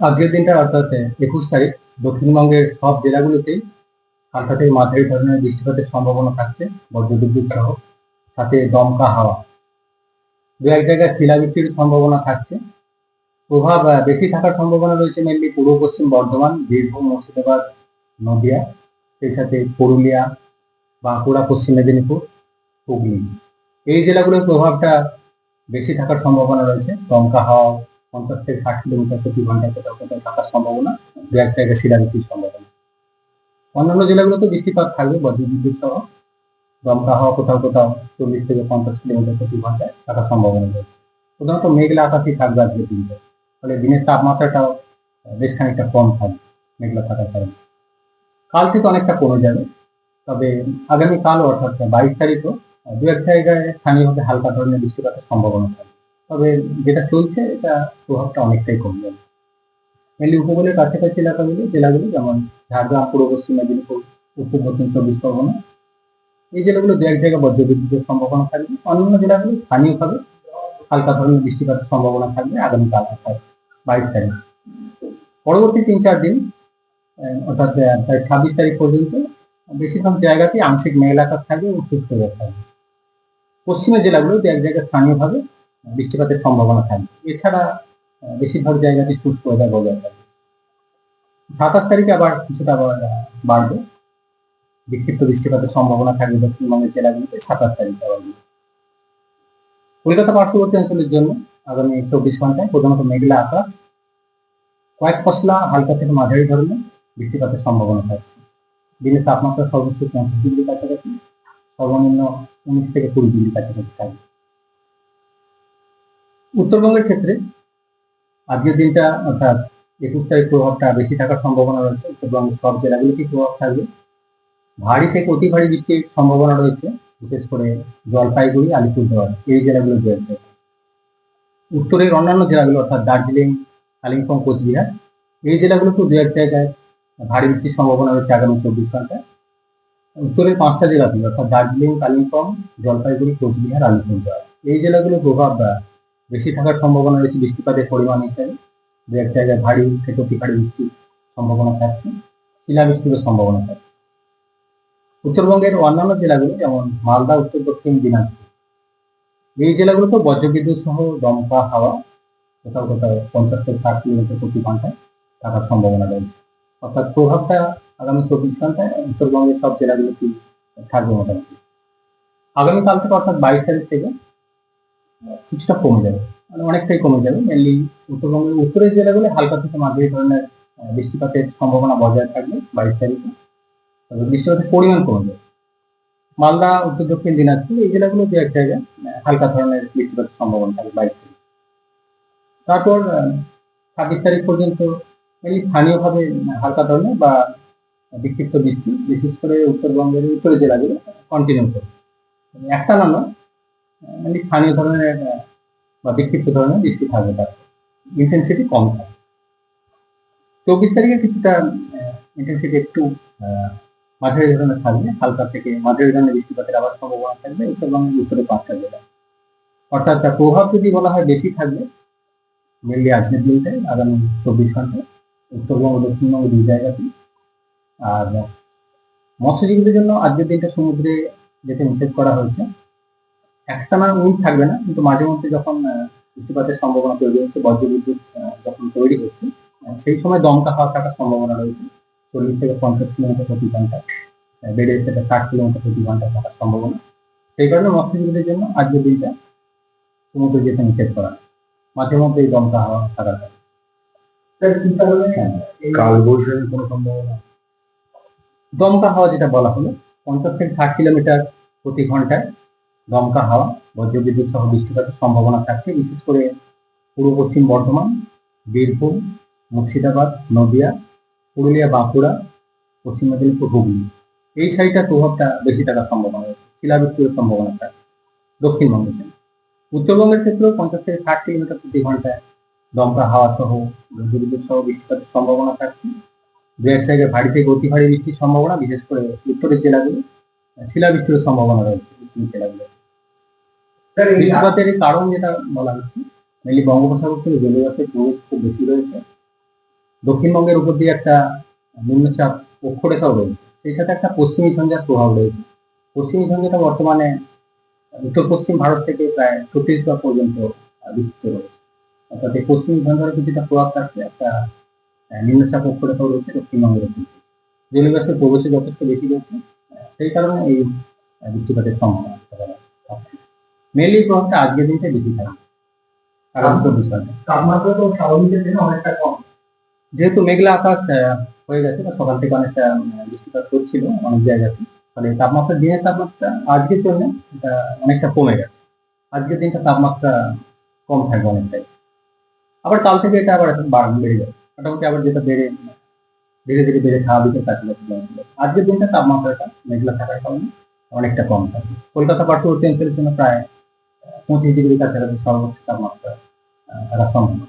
আজকের দিনটা অর্থাৎ 21 তারিখ দক্ষিণবঙ্গের সব জেলাগুলোতেই হালকা থেকে মাঝারি ধরনের বৃষ্টিপাতের সম্ভাবনা থাকছে, বজ্রবিদ্যুৎ সহ, সাথে দমকা হাওয়া। দু এক জায়গায় শিলাবৃষ্টির সম্ভাবনা থাকছে। প্রভাব বেশি থাকার সম্ভাবনা রয়েছে মেনলি পূর্ব পশ্চিম বর্ধমান, বীরভূম, মুর্শিদাবাদ, নদিয়া, সেই সাথে পুরুলিয়া, বাঁকুড়া, পশ্চিম মেদিনীপুর, হুগলি। এই জেলাগুলোর প্রভাবটা বেশি থাকার সম্ভাবনা রয়েছে। দমকা হাওয়া 50 থেকে 60 কিলোমিটার প্রতি ঘন্টায় কোথাও কোথাও থাকার সম্ভাবনা, দু এক জায়গায় শিলাবৃষ্টির সম্ভাবনা। অন্যান্য জেলাগুলোতে বৃষ্টিপাত থাকবে, বজ্রবিদ্যুৎ সহ, দমকা হাওয়া কোথাও কোথাও 40 থেকে 50 কিলোমিটার প্রতি ঘন্টায় থাকার সম্ভাবনা রয়েছে। প্রধানত মেঘলা আকাশই থাকবে আজকের দিনটা, ফলে দিনের তাপমাত্রাটাও বেশ খানিকটা কম থাকবে মেঘলা থাকার কারণে। কাল থেকে অনেকটা কমে যাবে, তবে আগামীকাল অর্থাৎ 22 তারিখও দু এক জায়গায় স্থানীয়ভাবে হালকা ধরনের বৃষ্টিপাতের সম্ভাবনা থাকবে। তবে যেটা চলছে এটা প্রভাবটা অনেকটাই কমে যাবে। মেনলি উপকূলের কাছাকাছি জেলাগুলো যেমন ঝাড়গ্রাম, পূর্ব পশ্চিম মেদিনীপুর, উত্তর দক্ষিণ 24 পরগনা, এই জেলাগুলো দু এক জায়গায় বজ্রবিদ্যুতের সম্ভাবনা থাকবে। অন্যান্য জেলাগুলো স্থানীয়ভাবে হালকা ধরনের বৃষ্টিপাতের সম্ভাবনা থাকবে আগামীকাল অর্থাৎ 22 তারিখ। পরবর্তী 3-4 দিন অর্থাৎ প্রায় 26 তারিখ পর্যন্ত বেশিরভাগ জায়গাতেই আংশিক মেঘলা আকাশ থাকবে এবং শুষ্ক ওয়েদার থাকবে। পশ্চিমের জেলাগুলো দু এক জায়গায় স্থানীয়ভাবে বৃষ্টিপাতের সম্ভাবনা থাকবে। এছাড়া বেশিরভাগ জায়গাতে শুষ্ক ওয়েদার বজায় থাকবে। 27 তারিখে আবার কিছুটা বাড়বে, বিক্ষিপ্ত বৃষ্টিপাতের সম্ভাবনা থাকবে দক্ষিণবঙ্গের জেলাগুলিতে 27 তারিখে আবার। কলকাতা পার্শ্ববর্তী অঞ্চলের জন্য আগামী 24 ঘন্টায় প্রধানত মেঘলা আকাশ, কয়েক পশলা হালকা থেকে মাঝারি ধরনের বৃষ্টিপাতের সম্ভাবনা থাকছে। দিনের তাপমাত্রা সর্বোচ্চ 35 ডিগ্রি কাছাকাছি, সর্বনিম্ন 19 থেকে 20 ডিগ্রি কাছাকাছি থাকবে। উত্তরবঙ্গের ক্ষেত্রে আজকের দিনটা অর্থাৎ 21 তারিখ প্রভাবটা বেশি থাকার সম্ভাবনা রয়েছে। উত্তরবঙ্গের সব জেলাগুলিতেই প্রভাব থাকবে। ভারী থেকে অতি ভারী বৃষ্টির সম্ভাবনা রয়েছে, বিশেষ করে জলপাইগুড়ি, আলিপুরদুয়ার এই জেলাগুলো রয়েছে। উত্তরের অন্যান্য জেলাগুলো অর্থাৎ দার্জিলিং, কালিম্পং, কোচবিহার এই জেলাগুলোতেও দু এক জায়গায় ভারী বৃষ্টির সম্ভাবনা রয়েছে আগামী 24 ঘন্টায়। উত্তরের 5টা জেলাতে অর্থাৎ দার্জিলিং, কালিম্পং, জলপাইগুড়ি, কোচবিহার, আলিপুরদুয়ার এই জেলাগুলোর প্রভাব বেশি থাকার সম্ভাবনা রয়েছে বৃষ্টিপাতের পরিমাণ হিসেবে। দু এক জায়গায় ভারী থেকে অতি ভারী বৃষ্টির সম্ভাবনা থাকছে, শিলাবৃষ্টিরও সম্ভাবনা থাকছে। উত্তরবঙ্গের অন্যান্য জেলাগুলো যেমন মালদা, উত্তর দক্ষিণ দিনাজপুর এই জেলাগুলোতেও বজ্রবিদ্যুৎ সহ দমকা হাওয়া কোথাও কোথাও 50 থেকে 60 কিলোমিটার প্রতি ঘন্টায় থাকার সম্ভাবনা রয়েছে। অর্থাৎ প্রভাবটা আগামী 24 ঘন্টায় উত্তরবঙ্গের সব জেলাগুলোতেই থাকবে মোটামুটি। আগামীকাল থেকে অর্থাৎ 22 তারিখ থেকে কিছুটা কমে যাবে, মানে অনেকটাই কমে যাবে। মেনলি উত্তরবঙ্গের উত্তরের জেলাগুলো হালকা থেকে মাঝারি ধরনের বৃষ্টিপাতের সম্ভাবনা বজায় থাকবে 22 তারিখে, তবে বৃষ্টিপাতের পরিমাণ কমে যাবে। মালদা, উত্তর দক্ষিণ দিনাজপুর এই জেলাগুলো দু এক জায়গায় হালকা ধরনের বৃষ্টিপাতের সম্ভাবনা থাকবে 22 তারিখ। তারপর 26 তারিখ পর্যন্ত এই স্থানীয়ভাবে হালকা ধরনের বা বিক্ষিপ্ত বৃষ্টি, বিশেষ করে উত্তরবঙ্গের উত্তরের জেলাগুলো কন্টিনিউ করবে। একটা না নয়, মানে স্থানীয় ধরনের বা বিক্ষিপ্ত ধরনের বৃষ্টি থাকবে, তার ইন্টেন্সিটি কম থাকবে। 24 তারিখে কিছুটা ইন্টেন্সিটি একটু মাঝারি ধরনের থাকবে, হালকা থেকে মাঝারি ধরনের বৃষ্টিপাতের আবার সম্ভাবনা থাকবে উত্তরবঙ্গের উত্তরে 5টা জেলা। অর্থাৎ তার প্রভাব যদি বলা হয় বেশি থাকবে মেনলি আজকের দিনটাই আগামী 24 ঘন্টায় উত্তরবঙ্গ দক্ষিণবঙ্গ দুই জায়গাতেই। আর মৎস্যজীবীদের জন্য আজকের দিনটা সমুদ্রে যেতে নিষেধ করা হয়েছে। একটানা উইন্ড থাকবে না, কিন্তু মাঝে মধ্যে যখন বৃষ্টিপাতের সম্ভাবনা তৈরি হচ্ছে, বজ্রবিদ্যুৎ যখন তৈরি হচ্ছে, সেই সময় দমকা হাওয়া থাকার সম্ভাবনা রয়েছে 40 থেকে 50 কিলোমিটার প্রতি ঘন্টায়, বেড়ে সেটা 60 কিলোমিটার প্রতি ঘন্টায় থাকার সম্ভাবনা। সেই কারণে মৎস্যজীবীদের জন্য আজকের দিনটা সমুদ্রে যেতে নিষেধ করা, মাঝে মধ্যে এই দমকা হাওয়া থাকার কারণে। কাল বৈশাখীর কোনো সম্ভাবনা? দমকা হাওয়া যেটা বলা হলো 50 থেকে 60 কিলোমিটার প্রতি ঘন্টায় দমকা হাওয়া, বজ্রবিদ্যুৎ সহ বৃষ্টিপাতের সম্ভাবনা থাকছে, বিশেষ করে পূর্ব পশ্চিম বর্ধমান, বীরভূম, মুর্শিদাবাদ, নদিয়া, পুরুলিয়া, বাঁকুড়া, পশ্চিম মেদিনীপুর, হুগলি এই সাইডটার প্রভাবটা বেশি থাকার সম্ভাবনা রয়েছে, শিলাবৃষ্টির সম্ভাবনা থাকছে দক্ষিণবঙ্গের জন্য। উত্তরবঙ্গের ক্ষেত্রেও 50 থেকে 60 কিলোমিটার প্রতি ঘন্টায় দমকা হাওয়া সহ বজ্রবিদ্যুৎ সহ বৃষ্টিপাতের সম্ভাবনা থাকছে। দু এক জায়গায় ভারী থেকে অতি ভারী বৃষ্টির সম্ভাবনা, বিশেষ করে উত্তরের জেলাগুলো শিলাবৃষ্টির সম্ভাবনা রয়েছে। উত্তরের জেলাগুলো বৃষ্টিপাতের কারণ যেটা বলা হচ্ছে মেনলি বঙ্গোপসাগর থেকে জলীয়বাষ্পের প্রবেশ খুব বেশি রয়েছে। দক্ষিণবঙ্গের উপর দিয়ে একটা নিম্নচাপ অক্ষরেখাও রয়েছে, সেই সাথে একটা পশ্চিমী ঝঞ্ঝার প্রভাব রয়েছে। পশ্চিমী ঝঞ্ঝাটা বর্তমানে উত্তর পশ্চিম ভারত থেকে প্রায় ছত্তিশগড় পর্যন্ত বিস্তৃত রয়েছে। অর্থাৎ এই পশ্চিমী ঝঞ্ঝার কিছুটা প্রভাব থাকছে, একটা নিম্নচাপ অক্ষরেখাও রয়েছে দক্ষিণবঙ্গের উপর। জলীয়বাষ্পের প্রবেশে যথেষ্ট বেশি রয়েছে, সেই কারণে এই বৃষ্টিপাতের সম্ভাবনা মেনলি প্রভাবটা আজকের দিনটা বেশি থাকবে। কারণ তো বিষয়টা তাপমাত্রা তো স্বাভাবিকের থেকে অনেকটা কম। যেহেতু মেঘলা আকাশ হয়ে গেছে বা সকাল থেকে অনেকটা বৃষ্টিপাত করছিল অনেক জায়গাতে, ফলে তাপমাত্রা দিনের তাপমাত্রা আজকের জন্য এটা অনেকটা কমে গেছে। আজকের দিনটা তাপমাত্রা কম থাকবে অনেকটাই। আবার কাল থেকে এটা আবার এখন বেড়ে যাবে, মোটামুটি আবার যেটা ধীরে ধীরে বেড়ে স্বাভাবিকের কাছাকাছি যাবে। আজকের দিনটা তাপমাত্রাটা মেঘলা থাকার কারণে অনেকটা কম থাকবে। কলকাতা পার্শ্ববর্তী অঞ্চলের জন্য প্রায় 25 ডিগ্রি কাছাকাছি সর্বোচ্চ তাপমাত্রা থাকার সম্ভাবনা।